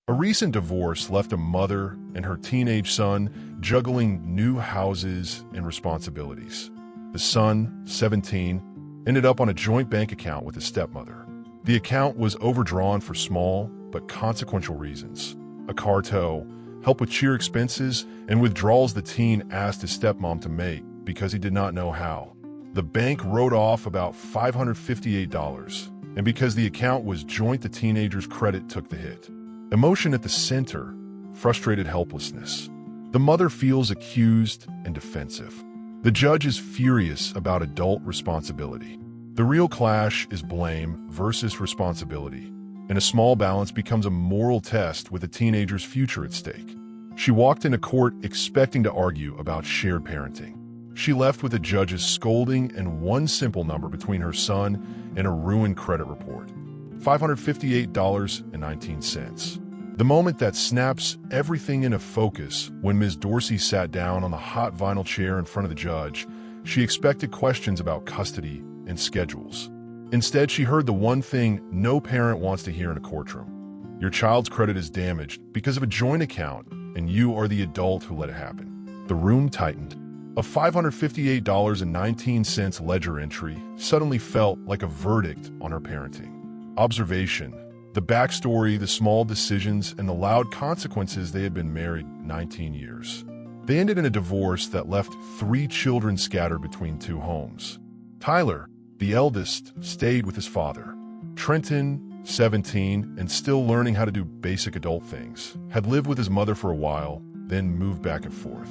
A recent divorce left a mother and her teenage son juggling new houses and responsibilities. The son, 17, ended up on a joint bank account with his stepmother. The account was overdrawn for small but consequential reasons: a car tow, help with cheer expenses, and withdrawals the teen asked his stepmom to make because he did not know how. The bank wrote off about $558, and because the account was joint, the teenager's credit took the hit. Emotion at the center: frustrated helplessness. The mother feels accused and defensive. The judge is furious about adult responsibility. The real clash is blame versus responsibility, and a small balance becomes a moral test with a teenager's future at stake. She walked into court expecting to argue about shared parenting. She left with a judge's scolding and one simple number between her son and a ruined credit report: $558.19. The moment that snaps everything into focus. When Ms. Dorsey sat down on the hot vinyl chair in front of the judge, she expected questions about custody and schedules. Instead, she heard the one thing no parent wants to hear in a courtroom: your child's credit is damaged because of a joint account, and you are the adult who let it happen. The room tightened. A $558.19 ledger entry suddenly felt like a verdict on her parenting. Observation: the backstory, the small decisions, and the loud consequences. They had been married 19 years. They ended in a divorce that left 3 children scattered between 2 homes. Tyler, the eldest, stayed with his father. Trenton, 17, and still learning how to do basic adult things, had lived with his mother for a while, then moved back and forth.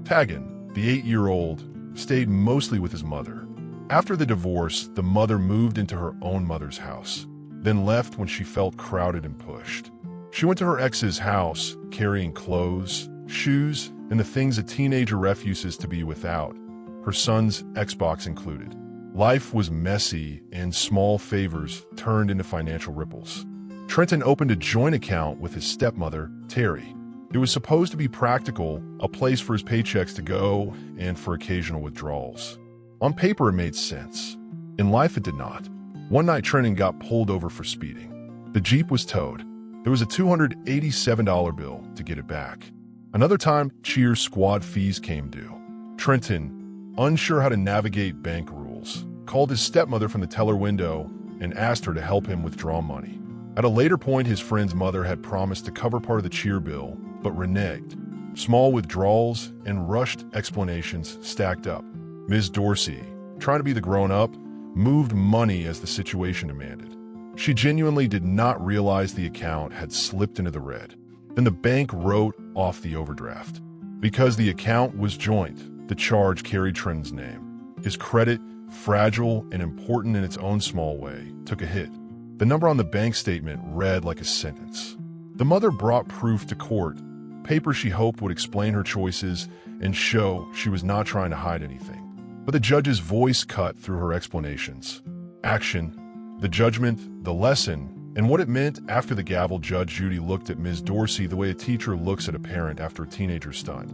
Tagan, the 8-year-old, stayed mostly with his mother. After the divorce, the mother moved into her own mother's house, then left when she felt crowded and pushed. She went to her ex's house, carrying clothes, shoes, and the things a teenager refuses to be without, her son's Xbox included. Life was messy, and small favors turned into financial ripples. Trenton opened a joint account with his stepmother, Terry. It was supposed to be practical, a place for his paychecks to go, and for occasional withdrawals. On paper, it made sense. In life, it did not. One night, Trenton got pulled over for speeding. The Jeep was towed. There was a $287 bill to get it back. Another time, cheer squad fees came due. Trenton, unsure how to navigate bank rules, called his stepmother from the teller window and asked her to help him withdraw money. At a later point, his friend's mother had promised to cover part of the cheer bill, but reneged. Small withdrawals and rushed explanations stacked up. Ms. Dorsey, trying to be the grown-up, moved money as the situation demanded. She genuinely did not realize the account had slipped into the red. Then the bank wrote off the overdraft. Because the account was joint, the charge carried Trenton's name. His credit, fragile and important in its own small way, took a hit. The number on the bank statement read like a sentence. The mother brought proof to court, paper she hoped would explain her choices and show she was not trying to hide anything. But the judge's voice cut through her explanations. Action, the judgment, the lesson, and what it meant. After the gavel, Judge Judy looked at Ms. Dorsey the way a teacher looks at a parent after a teenager stunt.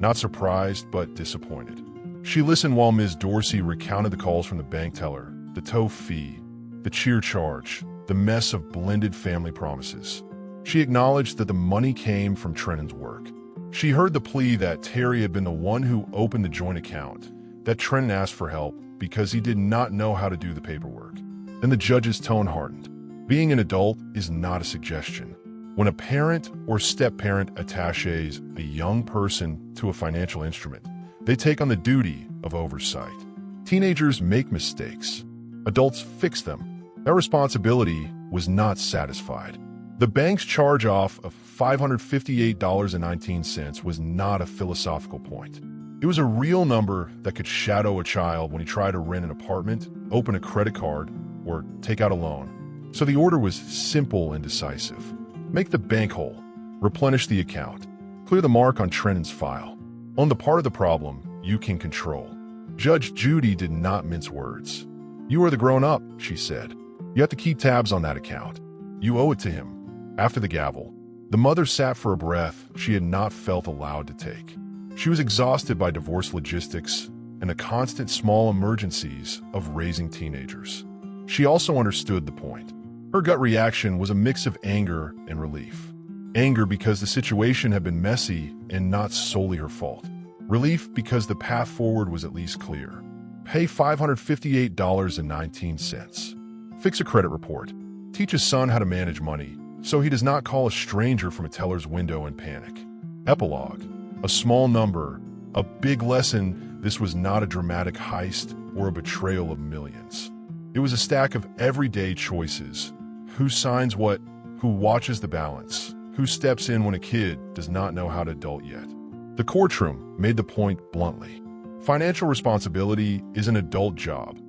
Not surprised, but disappointed. She listened while Ms. Dorsey recounted the calls from the bank teller, the tow fee, the cheer charge, the mess of blended family promises. She acknowledged that the money came from Trenton's work. She heard the plea that Terry had been the one who opened the joint account, that Trenton asked for help because he did not know how to do the paperwork. Then the judge's tone hardened. Being an adult is not a suggestion. When a parent or step-parent attaches a young person to a financial instrument, they take on the duty of oversight. Teenagers make mistakes. Adults fix them. That responsibility was not satisfied. The bank's charge-off of $558.19 was not a philosophical point. It was a real number that could shadow a child when he tried to rent an apartment, open a credit card, or take out a loan. So the order was simple and decisive. Make the bank whole. Replenish the account. Clear the mark on Trenton's file. Own the part of the problem you can control. Judge Judy did not mince words. You are the grown-up, she said. You have to keep tabs on that account. You owe it to him. After the gavel, the mother sat for a breath she had not felt allowed to take. She was exhausted by divorce logistics and the constant small emergencies of raising teenagers. She also understood the point. Her gut reaction was a mix of anger and relief. Anger because the situation had been messy and not solely her fault. Relief because the path forward was at least clear. Pay $558.19. Fix a credit report. Teach his son how to manage money, so he does not call a stranger from a teller's window in panic. Epilogue. A small number, a big lesson. This was not a dramatic heist or a betrayal of millions. It was a stack of everyday choices. Who signs what? Who watches the balance? Who steps in when a kid does not know how to adult yet? The courtroom made the point bluntly. Financial responsibility is an adult job,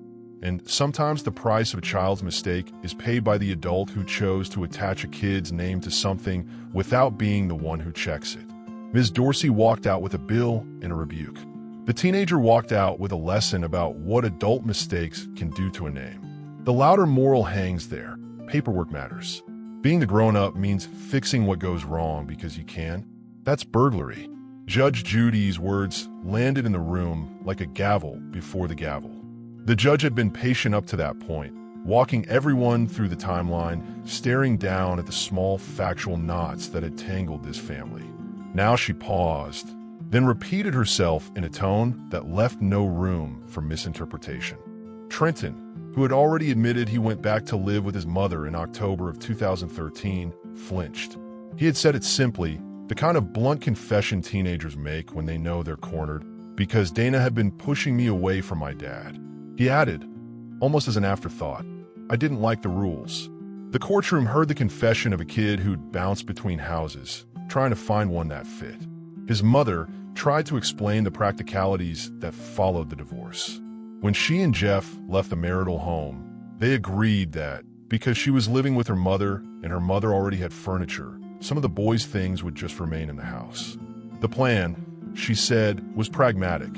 and sometimes the price of a child's mistake is paid by the adult who chose to attach a kid's name to something without being the one who checks it. Ms. Dorsey walked out with a bill and a rebuke. The teenager walked out with a lesson about what adult mistakes can do to a name. The louder moral hangs there. Paperwork matters. Being the grown-up means fixing what goes wrong because you can. That's burglary. Judge Judy's words landed in the room like a gavel before the gavel. The judge had been patient up to that point, walking everyone through the timeline, staring down at the small factual knots that had tangled this family. Now she paused, then repeated herself in a tone that left no room for misinterpretation. Trenton, who had already admitted he went back to live with his mother in October of 2013, flinched. He had said it simply, the kind of blunt confession teenagers make when they know they're cornered, because Dayna had been pushing me away from my dad. He added, almost as an afterthought, I didn't like the rules. The courtroom heard the confession of a kid who'd bounced between houses, trying to find one that fit. His mother tried to explain the practicalities that followed the divorce. When she and Jeff left the marital home, they agreed that, because she was living with her mother and her mother already had furniture, some of the boys' things would just remain in the house. The plan, she said, was pragmatic.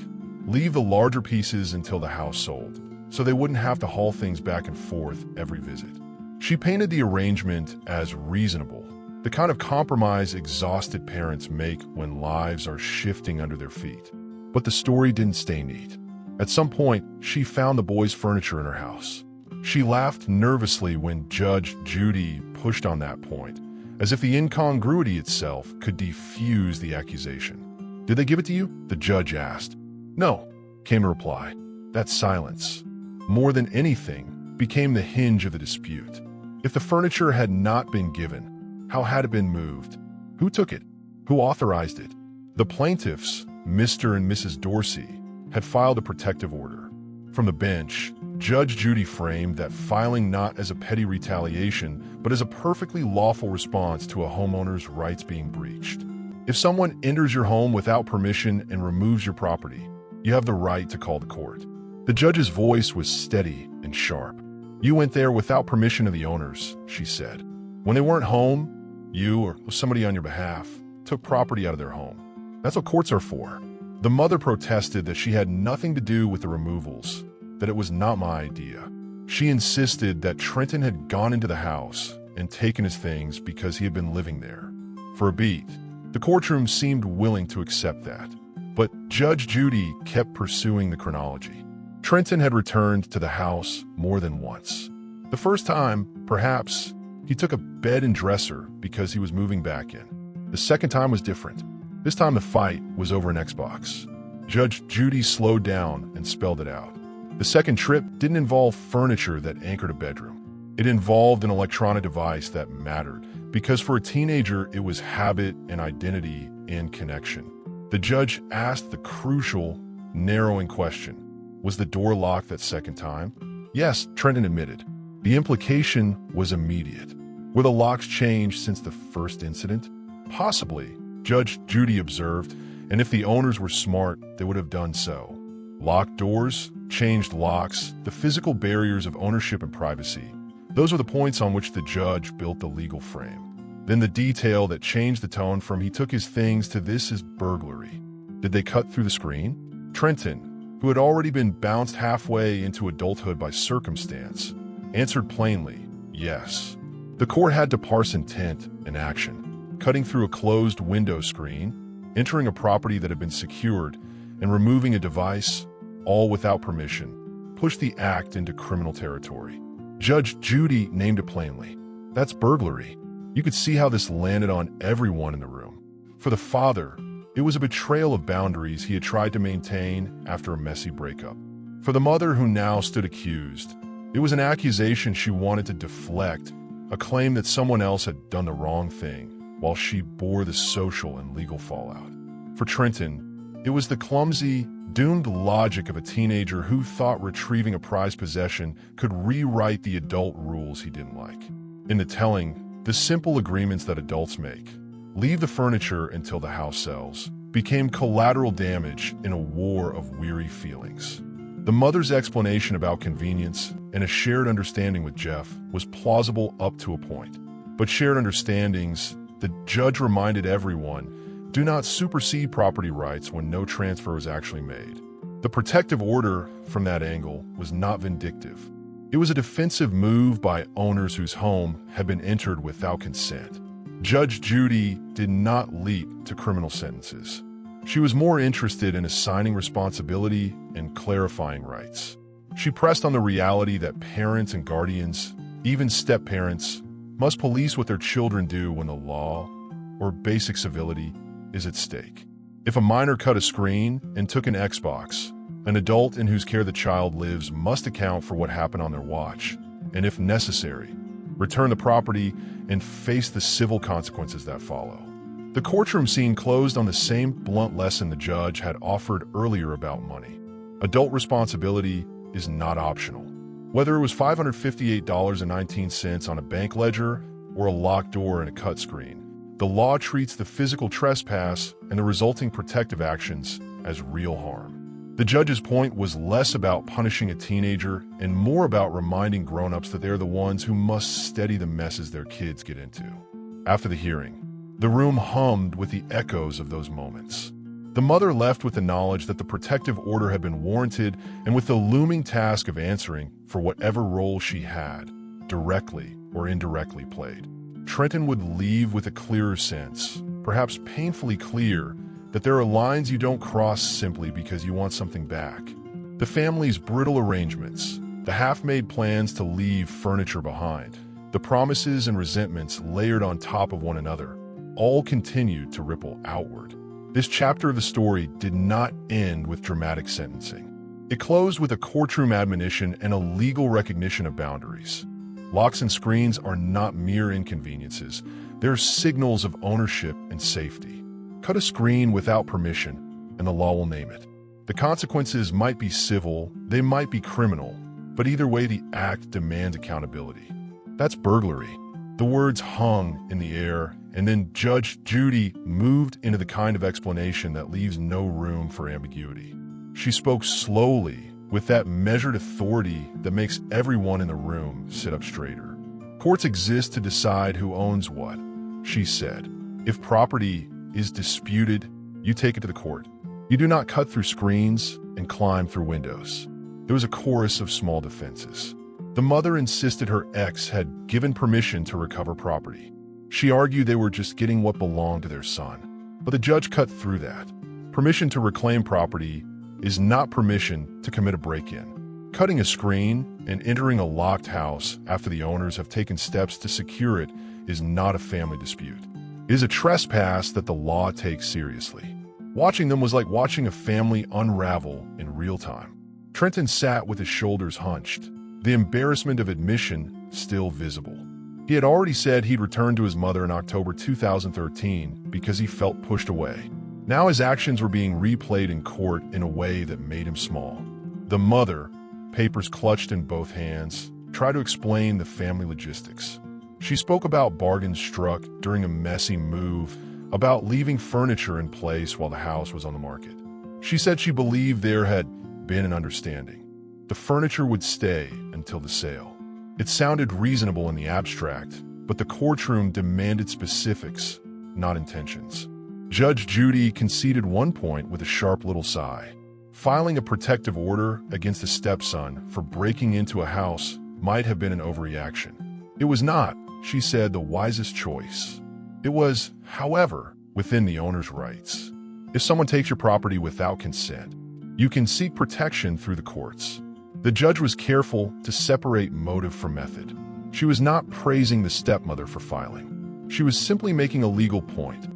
Leave the larger pieces until the house sold, so they wouldn't have to haul things back and forth every visit. She painted the arrangement as reasonable, the kind of compromise exhausted parents make when lives are shifting under their feet. But the story didn't stay neat. At some point, she found the boys' furniture in her house. She laughed nervously when Judge Judy pushed on that point, as if the incongruity itself could defuse the accusation. Did they give it to you? The judge asked. No, came a reply. That silence, more than anything, became the hinge of the dispute. If the furniture had not been given, how had it been moved? Who took it? Who authorized it? The plaintiffs, Mr. and Mrs. Dorsey, had filed a protective order. From the bench, Judge Judy framed that filing not as a petty retaliation, but as a perfectly lawful response to a homeowner's rights being breached. If someone enters your home without permission and removes your property, you have the right to call the court. The judge's voice was steady and sharp. You went there without permission of the owners, she said. When they weren't home, you or somebody on your behalf took property out of their home. That's what courts are for. The mother protested that she had nothing to do with the removals, that it was not my idea. She insisted that Trenton had gone into the house and taken his things because he had been living there. For a beat, the courtroom seemed willing to accept that. But Judge Judy kept pursuing the chronology. Trenton had returned to the house more than once. The first time, perhaps, he took a bed and dresser because he was moving back in. The second time was different. This time the fight was over an Xbox. Judge Judy slowed down and spelled it out. The second trip didn't involve furniture that anchored a bedroom. It involved an electronic device that mattered, because for a teenager it was habit and identity and connection. The judge asked the crucial, narrowing question. Was the door locked that second time? Yes, Trenton admitted. The implication was immediate. Were the locks changed since the first incident? Possibly, Judge Judy observed, and if the owners were smart, they would have done so. Locked doors, changed locks, the physical barriers of ownership and privacy. Those are the points on which the judge built the legal frame. Then the detail that changed the tone from he took his things to this is burglary. Did they cut through the screen? Trenton, who had already been bounced halfway into adulthood by circumstance, answered plainly, yes. The court had to parse intent and action. Cutting through a closed window screen, entering a property that had been secured, and removing a device, all without permission, pushed the act into criminal territory. Judge Judy named it plainly. That's burglary. You could see how this landed on everyone in the room. For the father, it was a betrayal of boundaries he had tried to maintain after a messy breakup. For the mother who now stood accused, it was an accusation she wanted to deflect, a claim that someone else had done the wrong thing, while she bore the social and legal fallout. For Trenton, it was the clumsy, doomed logic of a teenager who thought retrieving a prized possession could rewrite the adult rules he didn't like. In the telling, the simple agreements that adults make, leave the furniture until the house sells, became collateral damage in a war of weary feelings. The mother's explanation about convenience and a shared understanding with Jeff was plausible up to a point. But shared understandings, the judge reminded everyone, do not supersede property rights when no transfer is actually made. The protective order, from that angle, was not vindictive. It was a defensive move by owners whose home had been entered without consent. Judge Judy did not leap to criminal sentences. She was more interested in assigning responsibility and clarifying rights. She pressed on the reality that parents and guardians, even step-parents, must police what their children do when the law, or basic civility, is at stake. If a minor cut a screen and took an Xbox, an adult in whose care the child lives must account for what happened on their watch, and if necessary, return the property and face the civil consequences that follow. The courtroom scene closed on the same blunt lesson the judge had offered earlier about money. Adult responsibility is not optional. Whether it was $558.19 on a bank ledger or a locked door and a cut screen, the law treats the physical trespass and the resulting protective actions as real harm. The judge's point was less about punishing a teenager and more about reminding grown-ups that they're the ones who must steady the messes their kids get into. After the hearing, the room hummed with the echoes of those moments. The mother left with the knowledge that the protective order had been warranted and with the looming task of answering for whatever role she had, directly or indirectly played. Trenton would leave with a clearer sense, perhaps painfully clear, that there are lines you don't cross simply because you want something back. The family's brittle arrangements, the half-made plans to leave furniture behind, the promises and resentments layered on top of one another, all continued to ripple outward. This chapter of the story did not end with dramatic sentencing. It closed with a courtroom admonition and a legal recognition of boundaries. Locks and screens are not mere inconveniences. They're signals of ownership and safety. Cut a screen without permission, and the law will name it. The consequences might be civil, they might be criminal, but either way the act demands accountability. That's burglary. The words hung in the air, and then Judge Judy moved into the kind of explanation that leaves no room for ambiguity. She spoke slowly, with that measured authority that makes everyone in the room sit up straighter. Courts exist to decide who owns what, she said. If property is disputed, you take it to the court. You do not cut through screens and climb through windows. There was a chorus of small defenses. The mother insisted her ex had given permission to recover property. She argued they were just getting what belonged to their son. But the judge cut through that. Permission to reclaim property is not permission to commit a break-in. Cutting a screen and entering a locked house after the owners have taken steps to secure it is not a family dispute. It is a trespass that the law takes seriously. Watching them was like watching a family unravel in real time. Trenton sat with his shoulders hunched, the embarrassment of admission still visible. He had already said he'd returned to his mother in October 2013 because he felt pushed away. Now his actions were being replayed in court in a way that made him small. The mother, papers clutched in both hands, tried to explain the family logistics. She spoke about bargains struck during a messy move, about leaving furniture in place while the house was on the market. She said she believed there had been an understanding. The furniture would stay until the sale. It sounded reasonable in the abstract, but the courtroom demanded specifics, not intentions. Judge Judy conceded one point with a sharp little sigh. Filing a protective order against a stepson for breaking into a house might have been an overreaction. It was not, she said, the wisest choice. It was, however, within the owner's rights. If someone takes your property without consent, you can seek protection through the courts. The judge was careful to separate motive from method. She was not praising the stepmother for filing. She was simply making a legal point.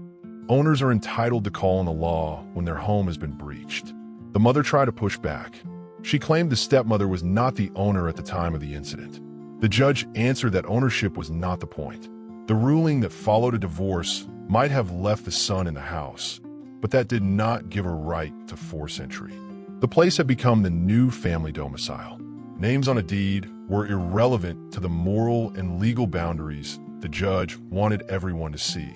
Owners are entitled to call on the law when their home has been breached. The mother tried to push back. She claimed the stepmother was not the owner at the time of the incident. The judge answered that ownership was not the point. The ruling that followed a divorce might have left the son in the house, but that did not give a right to force entry. The place had become the new family domicile. Names on a deed were irrelevant to the moral and legal boundaries the judge wanted everyone to see.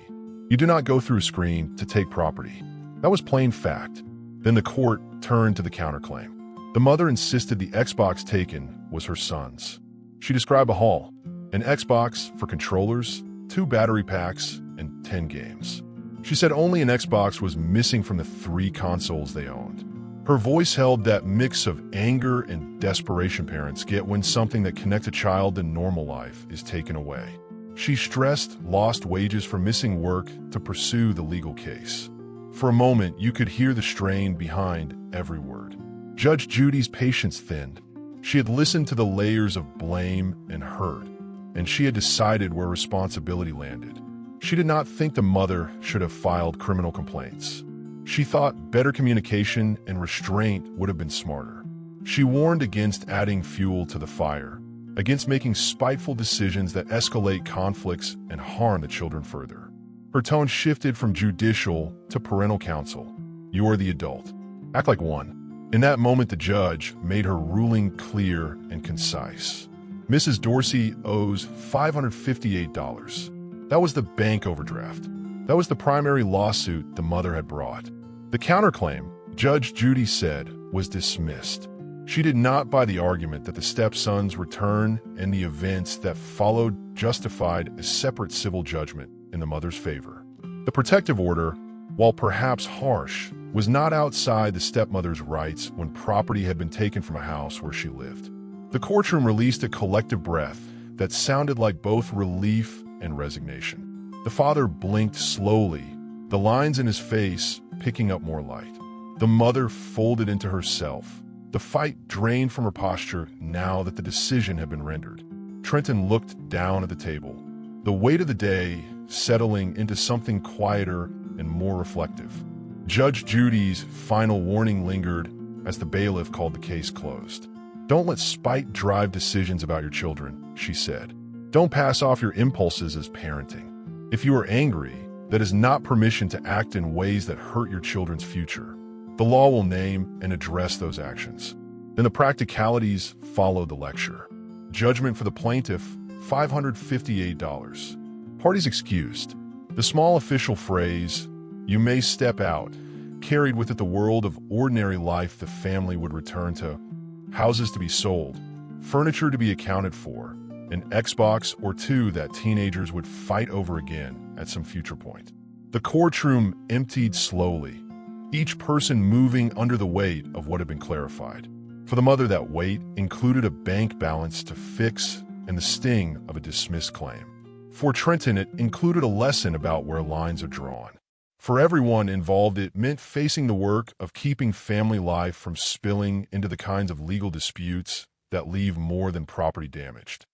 You do not go through a screen to take property. That was plain fact. Then the court turned to the counterclaim. The mother insisted the Xbox taken was her son's. She described a haul, an Xbox for controllers, 2 battery packs, and 10 games. She said only an Xbox was missing from the 3 consoles they owned. Her voice held that mix of anger and desperation parents get when something that connects a child to normal life is taken away. She stressed lost wages for missing work to pursue the legal case. For a moment, you could hear the strain behind every word. Judge Judy's patience thinned. She had listened to the layers of blame and hurt, and she had decided where responsibility landed. She did not think the mother should have filed criminal complaints. She thought better communication and restraint would have been smarter. She warned against adding fuel to the fire, against making spiteful decisions that escalate conflicts and harm the children further. Her tone shifted from judicial to parental counsel. You are the adult. Act like one. In that moment, the judge made her ruling clear and concise. Mrs. Dorsey owes $558. That was the bank overdraft. That was the primary lawsuit the mother had brought. The counterclaim, Judge Judy said, was dismissed. She did not buy the argument that the stepson's return and the events that followed justified a separate civil judgment in the mother's favor. The protective order, while perhaps harsh, was not outside the stepmother's rights when property had been taken from a house where she lived. The courtroom released a collective breath that sounded like both relief and resignation. The father blinked slowly, the lines in his face picking up more light. The mother folded into herself, the fight drained from her posture now that the decision had been rendered. Trenton looked down at the table, the weight of the day settling into something quieter and more reflective. Judge Judy's final warning lingered as the bailiff called the case closed. Don't let spite drive decisions about your children, she said. Don't pass off your impulses as parenting. If you are angry, that is not permission to act in ways that hurt your children's future. The law will name and address those actions. Then the practicalities followed the lecture. Judgment for the plaintiff, $558. Parties excused. The small official phrase, "You may step out," carried with it the world of ordinary life the family would return to. Houses to be sold, furniture to be accounted for, an Xbox or 2 that teenagers would fight over again at some future point. The courtroom emptied slowly, each person moving under the weight of what had been clarified. For the mother, that weight included a bank balance to fix and the sting of a dismissed claim. For Trenton, it included a lesson about where lines are drawn. For everyone involved, it meant facing the work of keeping family life from spilling into the kinds of legal disputes that leave more than property damaged.